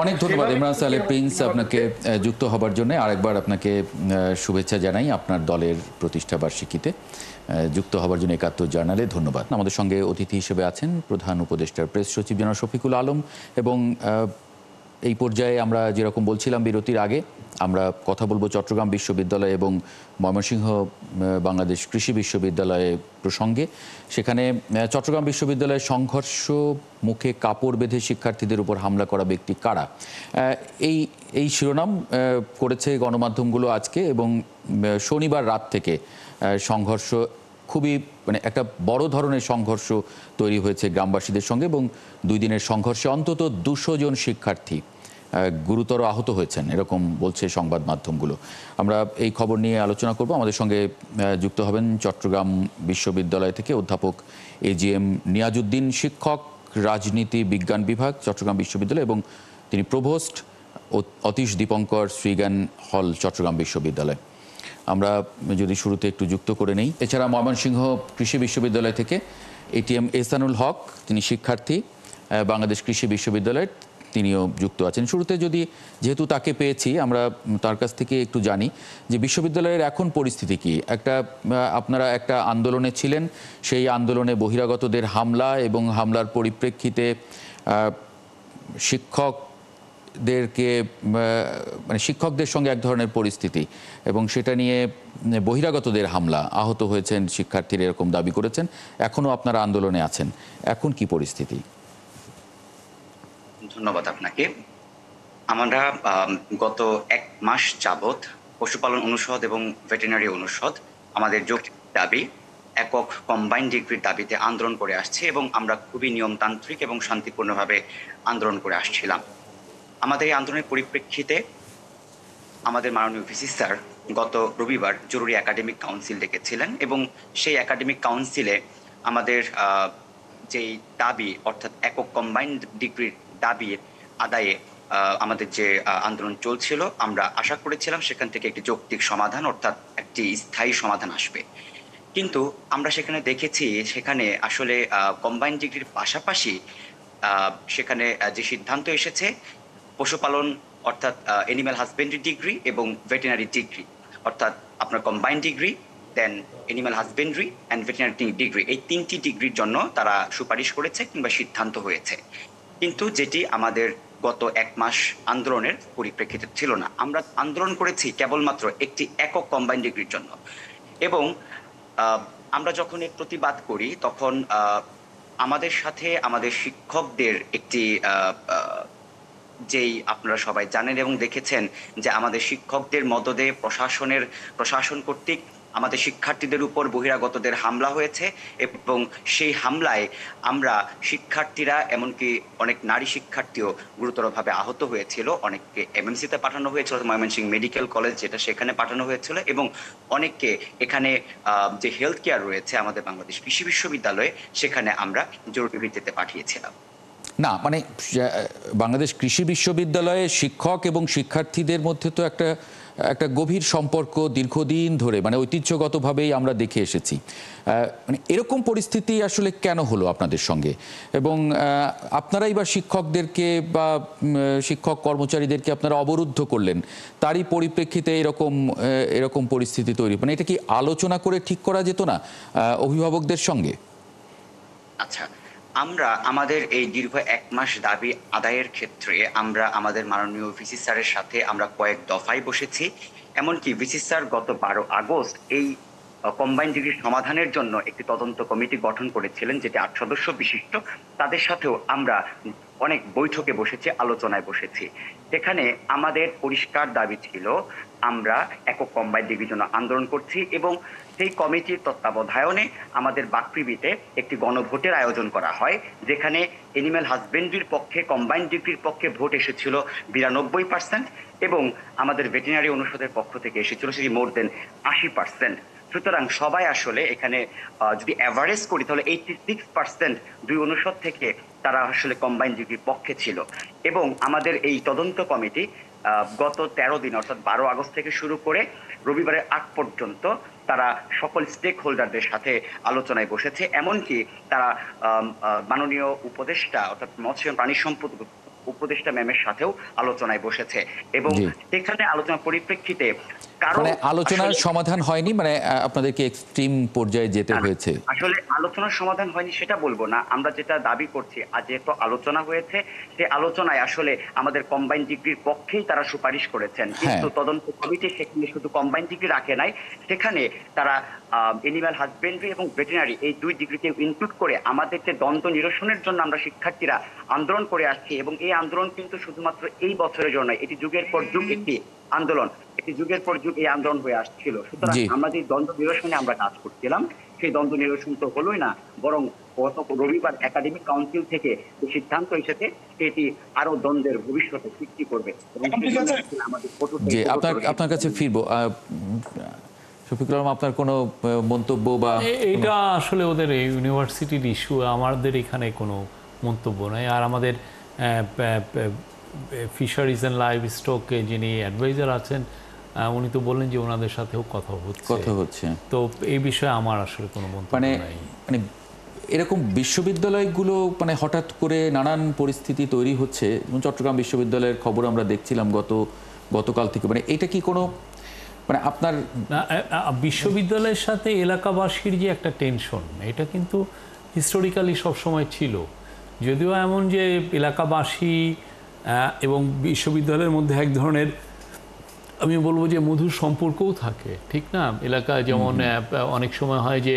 অনেক ধন্যবাদ ইমরান সালেহ প্রিন্স, আপনাকে যুক্ত হবার জন্য। আরেকবার আপনাকে শুভেচ্ছা জানাই আপনার দলের প্রতিষ্ঠা বার্ষিকীতে যুক্ত হবার জন্য ৭১ জার্নালে। ধন্যবাদ। আমাদের সঙ্গে অতিথি হিসেবে আছেন প্রধান উপদেষ্টার প্রেস সচিব জনাব শফিকুল আলম। এবং এই পর্যায়ে আমরা যেরকম বলছিলাম বিরতির আগে, আমরা কথা বলবো চট্টগ্রাম বিশ্ববিদ্যালয় এবং ময়মনসিংহ বাংলাদেশ কৃষি বিশ্ববিদ্যালয় প্রসঙ্গে। সেখানে চট্টগ্রাম বিশ্ববিদ্যালয়ের সংঘর্ষ মুখে কাপড় বেঁধে শিক্ষার্থীদের উপর হামলা করা ব্যক্তি কারা, এই শিরোনাম করেছে গণমাধ্যমগুলো আজকে। এবং শনিবার রাত থেকে সংঘর্ষ খুবই একটা বড় ধরনের সংঘর্ষ তৈরি হয়েছে গ্রামবাসীদের সঙ্গে, এবং 2 দিনের সংঘর্ষে অন্তত 200 জন শিক্ষার্থী গুরুতর আহত হয়েছেন, এরকম বলছে সংবাদ মাধ্যমগুলো। আমরা এই খবর নিয়ে আলোচনা করব। আমাদের সঙ্গে যুক্ত হবেন চট্টগ্রাম বিশ্ববিদ্যালয় থেকে অধ্যাপক AGM নিয়াজউদ্দিন, শিক্ষক, রাজনীতি বিজ্ঞান বিভাগ, চট্টগ্রাম বিশ্ববিদ্যালয়, এবং তিনি প্রভোস্ট অতীশ দীপঙ্কর শ্রীজ্ঞান হল, চট্টগ্রাম বিশ্ববিদ্যালয়। আমরা যদি শুরুতে একটু যুক্ত করে নেই। এছাড়া ময়মনসিংহ কৃষি বিশ্ববিদ্যালয় থেকে ATM এহসানুল হক, তিনি শিক্ষার্থী, বাংলাদেশ কৃষি বিশ্ববিদ্যালয়ের, তিনিও যুক্ত আছেন। শুরুতে যেহেতু তাকে পেয়েছি, আমরা তার কাছ থেকে একটু জানি যে বিশ্ববিদ্যালয়ের এখন পরিস্থিতি কি। আপনারা একটা আন্দোলনে ছিলেন, সেই আন্দোলনে বহিরাগতদের হামলা এবং হামলার পরিপ্রেক্ষিতে শিক্ষকদের সঙ্গে এক ধরনের পরিস্থিতি, এবং সেটা নিয়ে বহিরাগতদের হামলা, আহত হয়েছেন শিক্ষার্থীরা, এরকম দাবি করেছেন। এখনও আপনারা আন্দোলনে আছেন, এখন কি পরিস্থিতি? ধন্যবাদ আপনাকে। আমরা গত 1 মাস যাবৎ পশুপালন অনুষদ এবং ভেটেরিনারি অনুষদ আমাদের যৌক্তিক দাবি একক কম্বাইন্ড ডিগ্রির দাবিতে আন্দোলন করে আসছে, এবং আমরা খুবই নিয়মতান্ত্রিক এবং শান্তিপূর্ণভাবে আন্দোলন করে আসছিলাম। আমাদের এই আন্দোলনের পরিপ্রেক্ষিতে আমাদের মাননীয় ভিসি স্যার গত রবিবার জরুরি একাডেমিক কাউন্সিল ডেকেছিলেন, এবং সেই একাডেমিক কাউন্সিলে আমাদের যেই দাবি, অর্থাৎ একক কম্বাইন্ড ডিগ্রির দাবির আদায়ে আমাদের যে আন্দোলন চলছিল, আমরা আশা করেছিলাম সেখান থেকে একটি যৌক্তিক সমাধান, অর্থাৎ একটি স্থায়ী সমাধান আসবে। কিন্তু আমরা সেখানে দেখেছি, সেখানে আসলে কম্বাইন্ড ডিগ্রির পাশাপাশি সেখানে যে সিদ্ধান্ত এসেছে, পশুপালন অর্থাৎ এনিম্যাল হাজবেন্ডারি ডিগ্রি এবং ভেটেরিনারি ডিগ্রি, অর্থাৎ আপনার combined degree, then animal husbandry and veterinary degree, এই 3টি ডিগ্রির জন্য তারা সুপারিশ করেছে কিংবা সিদ্ধান্ত হয়েছে। কিন্তু যেটি আমাদের গত 1 মাস আন্দোলনের পরিপ্রেক্ষিতে ছিল না। আমরা আন্দোলন করেছি কেবলমাত্র একটি একক কম্বাইন্ড ডিগ্রির জন্য। এবং আমরা যখন এর প্রতিবাদ করি, তখন আমাদের সাথে আমাদের শিক্ষকদের একটি যেই আপনারা সবাই জানেন এবং দেখেছেন যে আমাদের শিক্ষকদের মদদে প্রশাসন কর্তৃক আমাদের শিক্ষার্থীদের উপর বহিরাগতদের হামলা হয়েছে, এবং সেই হামলায় আমরা শিক্ষার্থীরা, এমনকি অনেক নারী শিক্ষার্থীও গুরুতরভাবে আহত হয়েছিল। অনেককে MMC-তে পাঠানো হয়েছিল, ময়মনসিংহ মেডিকেল কলেজ যেটা, সেখানে পাঠানো হয়েছিল, এবং অনেককে এখানে যে হেলথ কেয়ার রয়েছে আমাদের বাংলাদেশ কৃষি বিশ্ববিদ্যালয়ে, সেখানে আমরা জরুরি ভিত্তিতে পাঠিয়েছিলাম। না, বাংলাদেশ কৃষি বিশ্ববিদ্যালয়ে শিক্ষক এবং শিক্ষার্থীদের মধ্যে তো একটা গভীর সম্পর্ক দীর্ঘদিন ধরে, ঐতিহ্যগতভাবেই আমরা দেখে এসেছি। এরকম পরিস্থিতি আসলে কেন হলো আপনাদের সঙ্গে? এবং আপনারাই বা শিক্ষকদেরকে বা শিক্ষক কর্মচারীদেরকে আপনারা অবরুদ্ধ করলেন, তারই পরিপ্রেক্ষিতে এরকম পরিস্থিতি তৈরি। এটা কি আলোচনা করে ঠিক করা যেত না অভিভাবকদের সঙ্গে? আচ্ছা, আমরা আমাদের এই দীর্ঘ 1 মাস দাবি আদায়ের ক্ষেত্রে আমরা আমাদের মাননীয় ভিসি স্যারের সাথে আমরা কয়েক দফায় বসেছি। এমনকি ভিসি স্যার গত 12 আগস্ট এই কম্বাইন্ড ডিগ্রির সমাধানের জন্য একটি তদন্ত কমিটি গঠন করেছিলেন, যেটি 8 সদস্য বিশিষ্ট। তাদের সাথেও আমরা অনেক বৈঠকে বসেছি, আলোচনায় বসেছি। সেখানে আমাদের পরিষ্কার দাবি ছিল, আমরা একক কম্বাইন্ড ডিগ্রির জন্য আন্দোলন করছি এবং সেই কমিটির তত্ত্বাবধায়নে আমাদের বাকৃবিতে একটি গণভোটের আয়োজন করা হয়, যেখানে এনিম্যাল হাজবেন্ড্রির পক্ষে কম্বাইন্ড ডিগ্রির পক্ষে ভোট এসেছিল 92% এবং আমাদের ভেটেরিনারি অনুষদের পক্ষ থেকে এসেছিল সেটি মোর দেন 80%। সুতরাং সবাই আসলে এখানে যদি অ্যাভারেজ করি তাহলে 86% দুই অনুষদ থেকে তারা আসলে কম্বাইন্ড ডিগ্রির পক্ষে ছিল। এবং আমাদের এই তদন্ত কমিটি গত 13 দিন অর্থাৎ 12 আগস্ট থেকে শুরু করে রবিবারের আগ পর্যন্ত তারা সকল স্টেক হোল্ডারদের সাথে আলোচনায় বসেছে। এমনকি তারা মাননীয় উপদেষ্টা অর্থাৎ মৎস্য প্রাণী সম্পদ উপদেষ্টা ম্যামের সাথেও আলোচনায় বসেছে এবং সেখানে আলোচনার পরিপ্রেক্ষিতে মানে আলোচনার সমাধান হয়নি, মানে আপনাদেরকে এক্সট্রিম পর্যায়ে যেতে হয়েছে। আসলে আলোচনার সমাধান হয়নি সেটা বলবো না, আমরা যেটা দাবি করছি আজ যেহেতু আলোচনা হয়েছে সেই আলোচনায় আসলে আমাদের কম্বাইন্ড ডিগ্রির পক্ষেই তারা সুপারিশ করেছেন, কিন্তু তদন্ত কমিটি সেখানে শুধু কম্বাইন্ড ডিগ্রি রাখে নাই, সেখানে তারা এনিম্যাল হাজবেন্ড্রি এবং ভেটেরিনারি এই দুই ডিগ্রিকে ইনক্লুড করে আমাদের যে দ্বন্দ্ব নিরসনের জন্য আমরা শিক্ষার্থীরা আন্দোলন করে আসছি এবং এই আন্দোলন কিন্তু শুধুমাত্র এই বছরের জন্য, এটি যুগের পর যুগ একটি আন্দোলন, একটি যুগের পর যুগ এই আন্দোলন হয়ে আসছিল। সুতরাং আমরা যে দ্বন্দ্ব নিরসনে আমরা কাজ করছিলাম সেই দ্বন্দ্ব নিরসন তো হলোই না, বরং গত রবিবার একাডেমিক কাউন্সিল থেকে যে সিদ্ধান্ত এসেছে সেটি আরো দ্বন্দ্বের ভবিষ্যতে সৃষ্টি করবে এবং যে আপনার কাছে ফিরবো। শফিকুল আলম, আপনার কোনো মন্তব্য বা? এটা আসলে ওদের ইউনিভার্সিটির ইস্যু, আমাদের এখানে কোনো মন্তব্য নাই। আর আমাদের ফিশারিজ অ্যান্ড লাইভ স্টকে যিনি অ্যাডভাইজার আছেন উনি তো বললেন যে ওনাদের সাথেও কথা হচ্ছে, তো এই বিষয়ে আমার আসলে কোনো মন্তব্য নাই। মানে এরকম বিশ্ববিদ্যালয়গুলো মানে হঠাৎ করে নানান পরিস্থিতি তৈরি হচ্ছে, চট্টগ্রাম বিশ্ববিদ্যালয়ের খবর আমরা দেখছিলাম গতকাল থেকে, মানে এটা কি কোনো মানে আপনার বিশ্ববিদ্যালয়ের সাথে এলাকাবাসীর যে একটা টেনশন, এটা কিন্তু হিস্টোরিক্যালি সবসময় ছিল, যদিও এমন যে এলাকাবাসী এবং বিশ্ববিদ্যালয়ের মধ্যে এক ধরনের আমি বলবো যে মধুর সম্পর্কও থাকে, ঠিক না? এলাকায় যেমন অনেক সময় হয় যে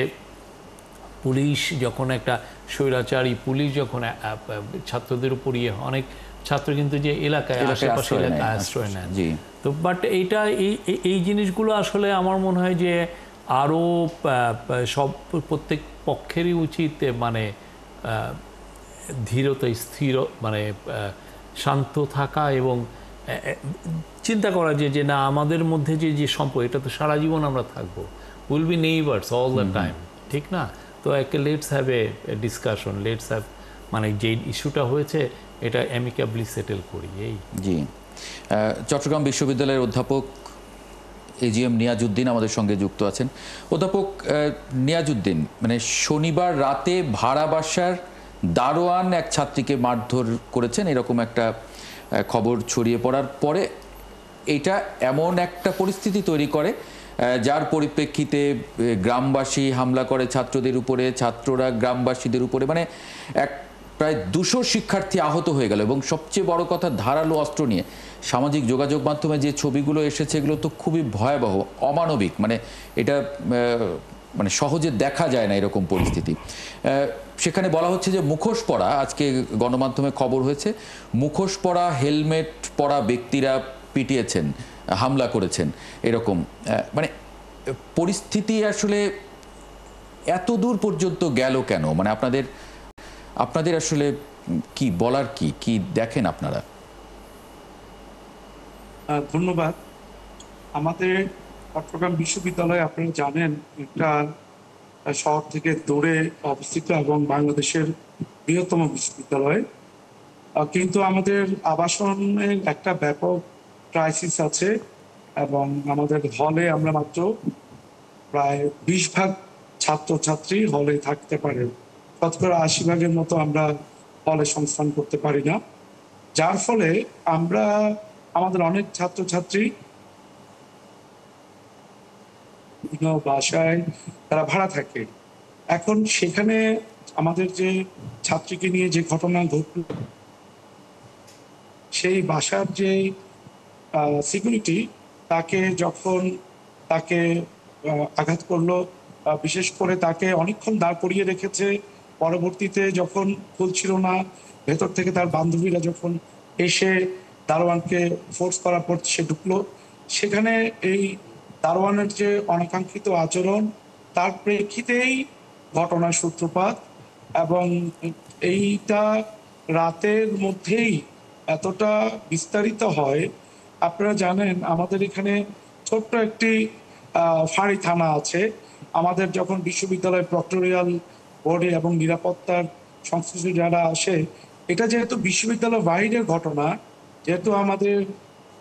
পুলিশ যখন একটা স্বৈরাচারী পুলিশ যখন ছাত্রদের উপর অনেক ছাত্র কিন্তু যে এলাকায় আশেপাশে এলাকায় আশ্রয় নেন, তো বাট এইটা এই জিনিসগুলো আসলে আমার মনে হয় যে আরও প্রত্যেক পক্ষেরই উচিত মানে ধীরতা, স্থির মানে শান্ত থাকা এবং চিন্তা করা যে না আমাদের মধ্যে যে সম্পর্ক এটা তো সারা জীবন আমরা থাকবো, will be neighbours all the time, ঠিক না? তো একটা let's have a discussion, let's have মানে যে ইস্যুটা হয়েছে এটা অ্যামিকেবলি সেটেল করি। জি, চট্টগ্রাম বিশ্ববিদ্যালয়ের অধ্যাপক এজিএম নিয়াজউদ্দিন আমাদের সঙ্গে যুক্ত আছেন। অধ্যাপক নিয়াজউদ্দিন, মানে শনিবার রাতে ভাড়া বাসার দারোয়ান এক ছাত্রীকে মারধর করেছেন, এরকম একটা খবর ছড়িয়ে পড়ার পরে এটা এমন একটা পরিস্থিতি তৈরি করে যার পরিপ্রেক্ষিতে গ্রামবাসী হামলা করে ছাত্রদের উপরে, ছাত্ররা গ্রামবাসীদের উপরে, মানে এক প্রায় 200 শিক্ষার্থী আহত হয়ে গেল। এবং সবচেয়ে বড় কথা, ধারালো অস্ত্র নিয়ে সামাজিক যোগাযোগ মাধ্যমে যে ছবিগুলো এসেছে এগুলো তো খুবই ভয়াবহ, অমানবিক, মানে এটা মানে সহজে দেখা যায় না এরকম পরিস্থিতি। সেখানে বলা হচ্ছে যে মুখোশ পরা, আজকে গণমাধ্যমে খবর হয়েছে, মুখোশ পরা হেলমেট পরা ব্যক্তিরা পিটিয়েছেন, হামলা করেছেন, এরকম মানে পরিস্থিতি আসলে এত দূর পর্যন্ত গেল কেন? মানে আপনাদের আসলে কি বলার, কি দেখেন আপনারা? ধন্যবাদ। আমাদের চট্টগ্রাম বিশ্ববিদ্যালয় আপনারা জানেন একটা শহর থেকে দূরে অবস্থিত এবং বাংলাদেশের বৃহত্তম বিশ্ববিদ্যালয়, কিন্তু আমাদের আবাসনের একটা ব্যাপক ক্রাইসিস আছে এবং আমাদের হলে আমরা মাত্র প্রায় 20 ভাগ ছাত্রছাত্রী হলে থাকতে পারে, 80% মতো আমরা হলে সংস্থান করতে পারি না, যার ফলে আমরা আমাদের অনেক ছাত্রছাত্রী বাসায় তারা ভাড়া থাকে। এখন সেখানে আমাদের যে ছাত্রীকে নিয়ে যে ঘটনা ঘটল, সেই বাসার যে সিকিউরিটি তাকে যখন তাকে আঘাত করলো, বিশেষ করে তাকে অনেকক্ষণ দাঁড় করিয়ে রেখেছে, পরবর্তীতে যখন খুলছিল না ভেতর থেকে তার বান্ধবীরা যখন এসে দারোয়ানকে ফোর্স করার পর সে ঢুকলো সেখানে এই দারোয়ানের যে অনাকাঙ্ক্ষিত আচরণ, তার প্রেক্ষিতেই ঘটনার সূত্রপাত। এবং এইটা রাতের মধ্যেই এতটা বিস্তারিত হয়। আপনারা জানেন আমাদের এখানে ছোট্ট একটি ফাঁড়ি থানা আছে। আমাদের যখন বিশ্ববিদ্যালয় প্রক্টোরিয়াল বোর্ডে এবং নিরাপত্তার সংশ্লিষ্ট যারা আসে, এটা যেহেতু বিশ্ববিদ্যালয় বাইরের ঘটনা, যেহেতু আমাদের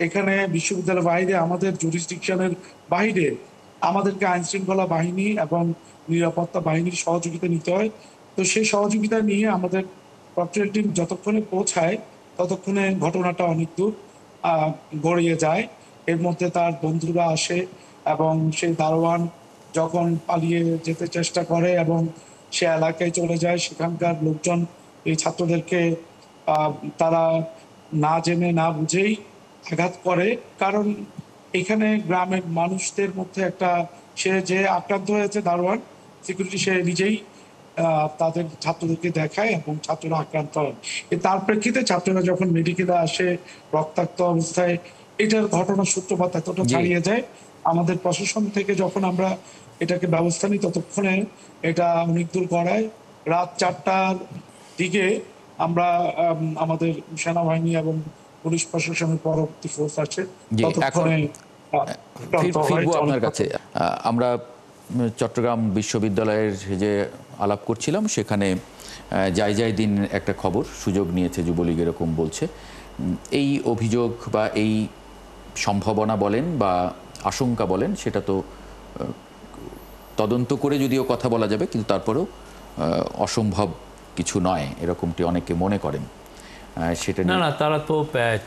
এখানে বিশ্ববিদ্যালয়ের বাইরে, আমাদের জুরিসডিকশনের বাইরে, আমাদেরকে আইন শৃঙ্খলা বাহিনী এবং নিরাপত্তা বাহিনীর সহযোগিতা নিতে হয়। তো সেই সহযোগিতা নিয়ে আমাদের প্রক্টোরিয়াল টিম যতক্ষণে পৌঁছায় ততক্ষণে ঘটনাটা অনেক দূর গড়িয়ে যায়। এর মধ্যে তার বন্ধুরা আসে এবং সেই দারোয়ান যখন পালিয়ে যেতে চেষ্টা করে এবং সে এলাকায় চলে যায়, সেখানকার লোকজন এই ছাত্রদেরকে তারা না জেনে না বুঝেই আঘাত করে। কারণ এখানে গ্রামের মানুষদের মধ্যে একটা, সে যে আক্রান্ত হয়েছে দারোয়ান সিকিউরিটি, সে নিজেই তাদের ছাত্রদেরকে দেখায় এবং ছাত্ররা আক্রান্ত হয়। তার প্রেক্ষিতে ছাত্ররা যখন মেডিকেলে আসে রক্তাক্ত অবস্থায়, এটার ঘটনার সূত্রপাত এতটা ছাড়িয়ে যায়। আমাদের প্রশাসন থেকে যখন আমরা এটাকে ব্যবস্থা নিই ততক্ষণে এটা অনেক দূর গড়ায়। রাত 4টার দিকে আমরা আমাদের সেনাবাহিনী এবং পুলিশ প্রশাসনের পরবর্তী ফোর্স আসে, ততক্ষণে ফিরবো আপনার কাছে। আমরা চট্টগ্রাম বিশ্ববিদ্যালয়ের যে আলাপ করছিলাম, সেখানে যাই দিন একটা খবর সুযোগ নিয়েছে যুবলীগ, এরকম বলছে। এই অভিযোগ বা এই সম্ভাবনা বলেন বা আশঙ্কা বলেন, সেটা তো তদন্ত করে যদিও কথা বলা যাবে, কিন্তু তারপরেও অসম্ভব কিছু নয় এরকমটি অনেকে মনে করেন। সেটা না, তারা তো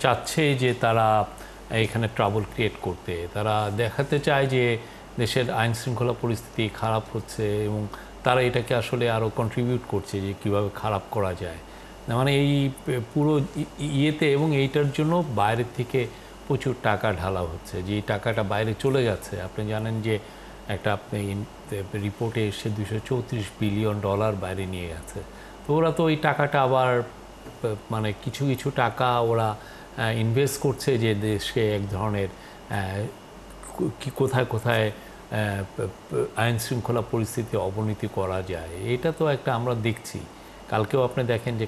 চাচ্ছে যে তারা এখানে ট্রাবল ক্রিয়েট করতে, তারা দেখাতে চায় যে দেশের আইন শৃঙ্খলা পরিস্থিতি খারাপ হচ্ছে এবং তারা এটাকে আসলে আরও কন্ট্রিবিউট করছে যে কীভাবে খারাপ করা যায়। মানে এই পুরো ইয়েতে, এবং এইটার জন্য বাইরের থেকে প্রচুর টাকা ঢালা হচ্ছে, যে টাকাটা বাইরে চলে গেছে। আপনি জানেন যে একটা আপনি রিপোর্টে এসে $234 বিলিয়ন বাইরে নিয়ে গেছে। তো ওরা তো ওই টাকাটা আবার মানে কিছু টাকা ওরা ইনভেস্ট করছে যে দেশকে এক ধরনের কোথায় আইন শৃঙ্খলা পরিস্থিতি অবনতি করা যায়। এটা তো একটা আমরা দেখছি। কালকেও আপনি দেখেন যে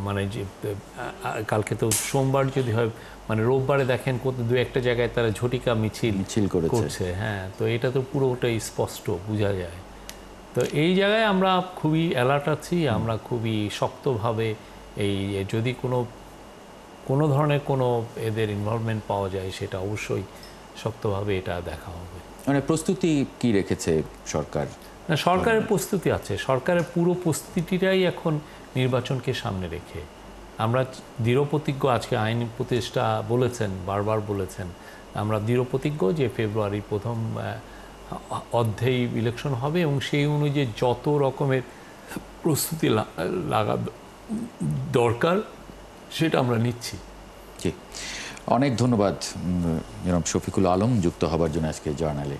মানে যে কালকে তো সোমবার যদি হয়, মানে রোববারে দেখেন দু একটা জায়গায় তারা ঝটিকা মিছিল করছে। হ্যাঁ, তো এটা তো পুরোটাই স্পষ্ট বোঝা যায়। তো এই জায়গায় আমরা খুবই অ্যালার্ট আছি। আমরা খুবই শক্তভাবে এই যদি কোনো ধরনের কোনো এদের ইনভলভমেন্ট পাওয়া যায়, সেটা অবশ্যই শক্তভাবে এটা দেখা হবে। মানে প্রস্তুতি কি রেখেছে সরকার? না, সরকারের প্রস্তুতি আছে। সরকারের পুরো প্রস্তুতিটাই এখন নির্বাচনকে সামনে রেখে। আমরা দৃঢ়প্রতিজ্ঞ, আজকে আইন উপদেষ্টা বলেছেন, বারবার বলেছেন, আমরা দৃঢ়প্রতিজ্ঞ যে ফেব্রুয়ারির প্রথম অর্ধেই ইলেকশন হবে এবং সেই অনুযায়ী যত রকমের প্রস্তুতি লাগা দরকার সেটা আমরা নিচ্ছি। জি, অনেক ধন্যবাদ জনাব শফিকুল আলম যুক্ত হবার জন্য আজকে জার্নালে।